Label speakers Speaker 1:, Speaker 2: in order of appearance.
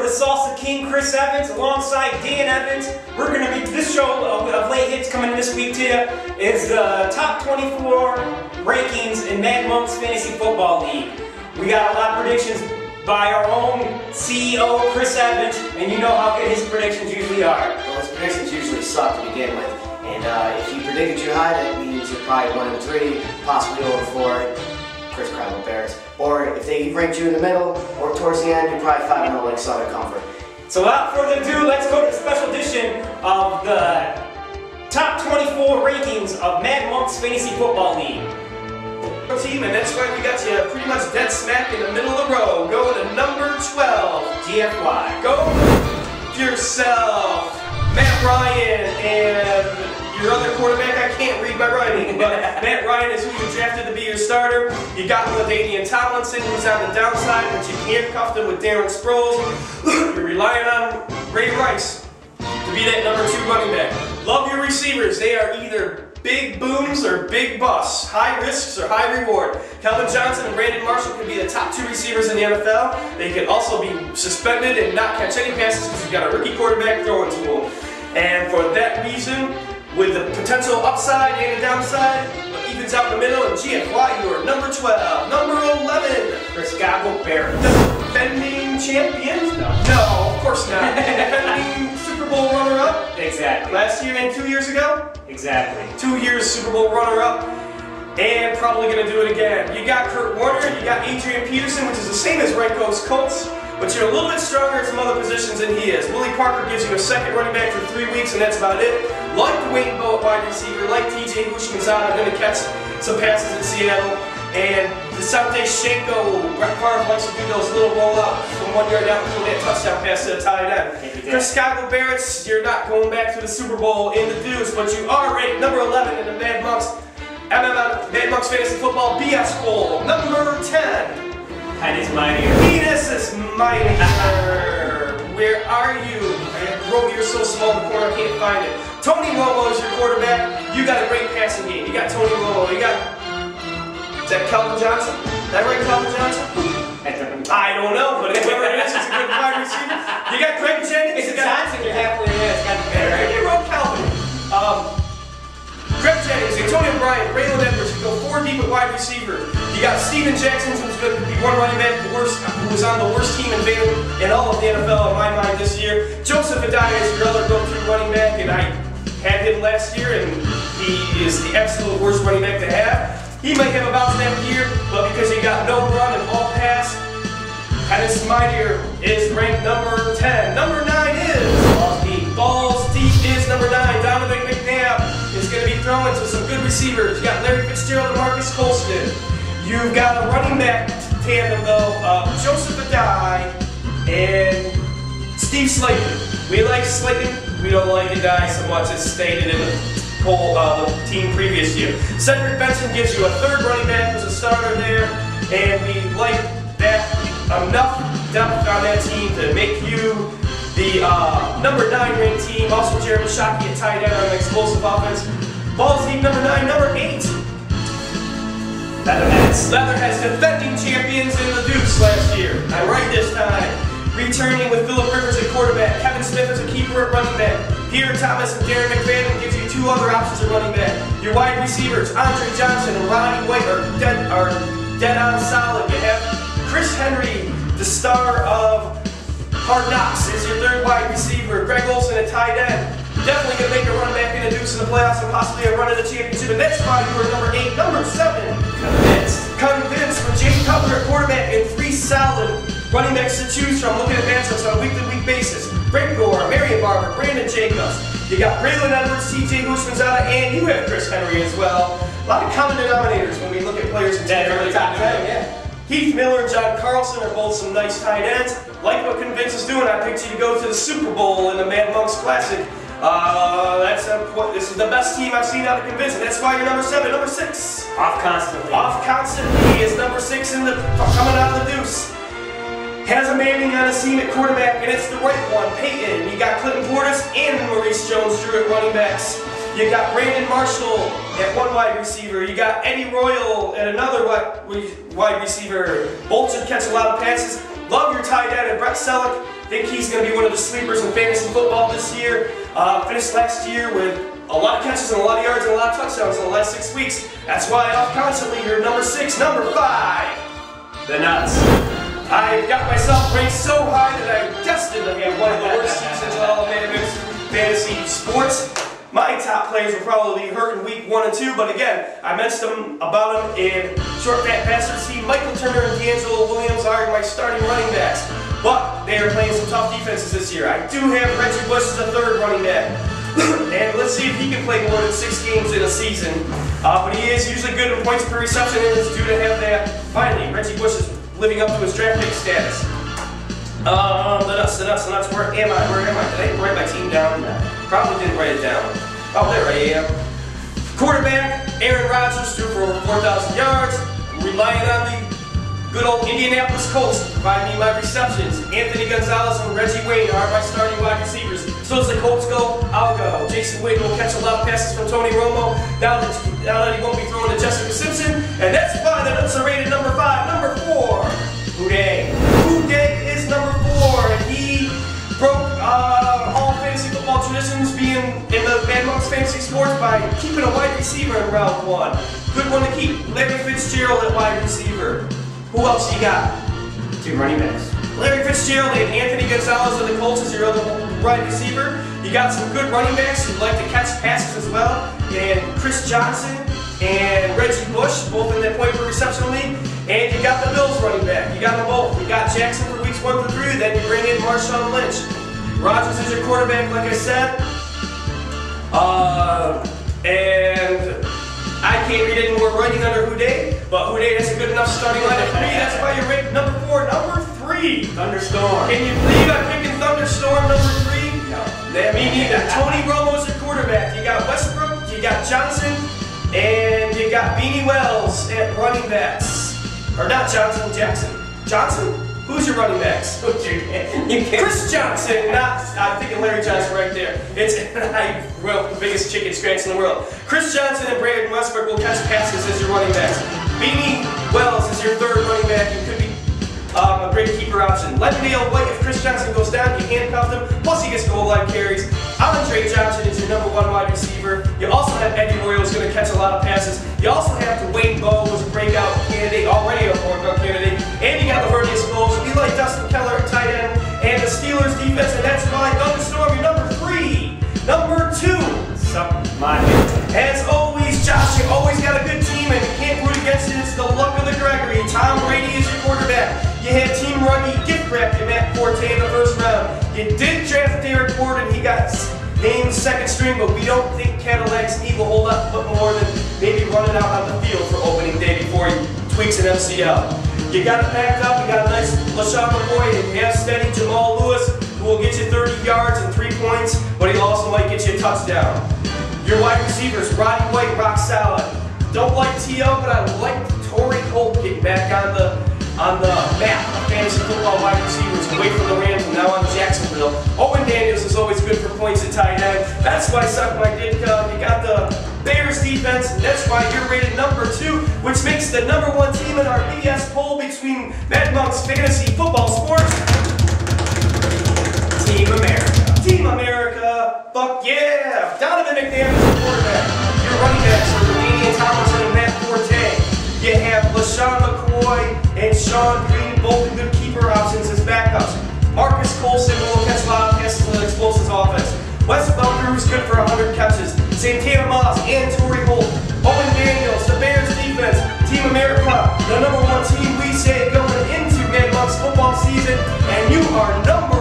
Speaker 1: Salsa King Chris Evans alongside Dan Evans. We're going to be, this show of late hits coming this week to you is the top 24 rankings in Mad Monk's Fantasy Football League. We got a lot of predictions by our own CEO Chris Evans, and you know how good his predictions usually are.
Speaker 2: Well, his predictions usually suck to begin with, and if he predicted you high, that means you're probably 1-3, possibly 0-4. Chris Crowell Bears. Or if they ranked you in the middle or towards the end, you're probably 5-0 like Southern Comfort.
Speaker 1: So without further ado, let's go to the special edition of the top 24 rankings of Mad Monk's Fantasy Football League.
Speaker 3: Team, and that's why we got you pretty much dead smack in the middle of the row. Going to number 12,
Speaker 1: GFY.
Speaker 3: Go yourself, Matt Ryan, and your other quarterback. I can't read my writing, but Matt Ryan is who you drafted to be your starter. You got LaDainian Tomlinson, who's on the downside, but you handcuffed him with Darren Sproles. You're relying on Ray Rice to be that number 2 running back. Love your receivers. They are either big booms or big busts, high risks or high reward. Kelvin Johnson and Brandon Marshall could be the top 2 receivers in the NFL. They could also be suspended and not catch any passes because you've got a rookie quarterback throwing to them. And for that reason, with the potential upside and the downside, what evens out in the middle, and GFY, you are number 12. Number 11,
Speaker 1: Chicago Bears.
Speaker 3: Defending champions? No, of course not. Defending Super Bowl runner-up?
Speaker 1: Exactly.
Speaker 3: Last year and 2 years ago?
Speaker 1: Exactly.
Speaker 3: 2 years Super Bowl runner-up, and probably going to do it again. You got Kurt Warner, you got Adrian Peterson, which is the same as Renko's Colts, but you're a little bit stronger at some other positions than he is. Willie Parker gives you a second running back for 3 weeks, and that's about it. Like Dwayne Bowe at wide receiver, like TJ Hushmanzada, going to catch some passes in Seattle, and DeSante Shenko, Brett Favre likes to do those little roll-out from 1 yard out through that touchdown pass to the tight end. For Chicago Bears, you're not going back to the Super Bowl in the deuce, but you are ranked number 11 in the Mad Monk's Fantasy Football BS Bowl. Number 10.
Speaker 1: Penis Mightier.
Speaker 3: Penis is Mightier. Where are you? Roby, you're so small in the corner, I can't find it. Tony Romo is your quarterback. You got a great passing game. You got Tony Romo. You got, is that Kelvin Johnson? Is that right, Kelvin Johnson? I don't know, but whoever it is, it's a good wide receiver. You got Greg Jennings.
Speaker 1: It's Johnson, you're halfway there. It's got to be better.
Speaker 3: You wrote Calvin. Greg Jennings, Antonio Bryant, Braylon Edwards. You go 4 deep at wide receiver. You got Steven Jackson, who's going to be one running back, who was on the worst team in all of the NFL in my mind this year. Joseph Adai is your other go-to running back, and I had him last year, and he is the absolute worst running back to have. He might have a bounce back year, but because he got no run and all pass, Penis Mightier is ranked number 10. Number 9 is Balls Deep. Balls Deep is number 9. Donovan McNabb is going to be throwing to some good receivers. You got Larry Fitzgerald and Marcus Colston. You've got a running back tandem though of Joseph Adai and Steve Slayton. We like Slayton. We don't like Adai so much as stated in the poll the team previous year. Cedric Benson gives you a 3rd running back who's a starter there, and we like that enough depth on that team to make you the number 9 ranked team. Also Jeremy Shockey at tight end on an explosive offense. Balls Deep number 9. Number 8. Leatherheads defending champions in the deuce last year. I'm right this time. Returning with Phillip Rivers at quarterback. Kevin Smith is a keeper at running back. Peter Thomas and Darren McFadden gives you 2 other options at running back. Your wide receivers, Andre Johnson and Ronnie White, are dead on solid. You have Chris Henry, the star of Hard Knocks, is your 3rd wide receiver. Greg Olsen at tight end. Definitely going to make a run back in the deuce in the playoffs and possibly a run in the championship. And that's why you are number 8. Number 7. Convinced for Jake Cutler at quarterback and 3 solid running backs to choose from. Looking at matchups on a week-to-week basis. Brent Gore, Marion Barber, Brandon Jacobs. You got Braylon Edwards, TJ Hushmanzada, and you have Chris Henry as well. A lot of common denominators when we look at players in the top 10. Yeah. Heath Miller and John Carlson are both some nice tight ends. Like what Convince is doing, I picked you to go to the Super Bowl in the Mad Monk's Classic. This is the best team I've seen out of Convince, and that's why you're number 7. Number 6.
Speaker 1: Off Constantly.
Speaker 3: Off Constantly is number 6 in the coming out of the deuce. Has a Manning on a seam at quarterback, and it's the right one, Peyton. You got Clinton Portis and Maurice Jones-Drew at running backs. You got Brandon Marshall at 1 wide receiver. You got Eddie Royal at another wide receiver. Both should catch a lot of passes. Love your tight end, and Brett Selleck Think he's going to be one of the sleepers in fantasy football this year. Finished last year with a lot of catches and a lot of yards and a lot of touchdowns in the last 6 weeks. That's why I'm constantly your number 6, number 5.
Speaker 1: The nuts.
Speaker 3: I've got myself ranked so high that I'm destined to have one of the worst seasons in all of fantasy sports. My top players will probably be hurt in week 1 and 2, but again, I mentioned about them in Short Fat Bastard team. Michael Turner and D'Angelo Williams are my starting running backs, but they are playing some tough defenses this year. I do have Reggie Bush as a third running back, and let's see if he can play more than 6 games in a season. But he is usually good in points per reception, and it's due to have that. Finally, Reggie Bush is living up to his draft pick status. The nuts, where am I? Did I write my team down? Probably didn't write it down. Oh, there I am. Quarterback, Aaron Rodgers threw for over 4,000 yards, relying on the good old Indianapolis Colts to provide me my receptions. Anthony Gonzalez and Reggie Wayne are my starting wide receivers. So as the Colts go, I'll go. Jason Witten will catch a lot of passes from Tony Romo, now that he won't be throwing to Jessica Simpson, and that's why the nuts are rated number 5. Number 4, Houday. Houday is number 4, and he broke all fantasy football traditions being in the Mad Monks Fantasy Sports by keeping a wide receiver in round 1. Good one to keep. Larry Fitzgerald at wide receiver. Who else you got?
Speaker 1: 2 running backs.
Speaker 3: Larry Fitzgerald and Anthony Gonzalez of the Colts is your other wide receiver. You got some good running backs who like to catch passes as well. And Chris Johnson and Reggie Bush, both in that point per reception league. And you got the Bills running back. You got them both. You got Jackson for weeks 1 through 3, then you bring in Marshawn Lynch. Rodgers is your quarterback, like I said. And I can't read any more writing under Houday, but Houday has a good enough starting line at 3. That's why you're ranked number 4. Number 3.
Speaker 1: Thunderstorm.
Speaker 3: Can you believe I'm picking Thunderstorm number 3?
Speaker 1: No.
Speaker 3: Me neither. Tony Romo's your quarterback. You got Westbrook, you got Johnson, and you got Beanie Wells at running backs. Or not Johnson, Jackson. Johnson? Who's your running backs? Chris Johnson, I'm thinking Larry Johnson right there. It's the biggest chicken scratch in the world. Chris Johnson and Brandon Westbrook will catch passes as your running backs. Beanie Wells is your third running back. You could be a great keeper option. Lendale White, if Chris Johnson goes down, you handcuff him, plus he gets goal line carries. Andre Johnson is your number 1 wide receiver. You also have Eddie Royal, who's going to catch a lot of passes. You also have Dwayne Bowe, who's a breakout candidate, already a breakout candidate. And you got Lavernius Bowles, Eli Dustin Keller at tight end, and the Steelers defense, and that's why Thunderstorm, your number 3. Number 2. As always, Josh, you always got a good team, and you can't root against it. It's the luck of the Gregory. Tom Brady is your quarterback. You had Team Ruggie gift wrapped you Matt Forte in the 1st round. You did draft Derek Ford, and he got named 2nd string, but we don't think Cadillac's knee will hold up more than maybe running out on the field for opening day before he tweaks an MCL. You got it packed up. You got a nice LaShawn McCoy, and you have steady Jamal Lewis, who will get you 30 yards and 3 points, but he also might get you a touchdown. Your wide receivers, Roddy White, rock solid. Don't like T.O., but I like Torrey Holt getting back on the map of fantasy football wide receivers, away from the Rams and now on Jacksonville. Owen Daniels is always good for points at tight end. That's why I suck my dick up. You got the Bears defense, and that's why you're rated number 2, which makes the number 1 team in our BS poll between Mad Monks Fantasy Football Sports. Team America. Team America. Fuck yeah. Donovan McNabb is the quarterback. Your running backs are Damian Tomlinson and Matt Forte. You have LaShawn McCoy and Sean Green, both good keeper options as backups. Marcus Colson will catch a lot of passes in an explosive offense. Wes Welker is good for 100 catches. Santana Moss and Torrey Holt. Owen Daniels, the Bears defense. Team America, the number 1 team we say going into Mad Monks football season. And you are number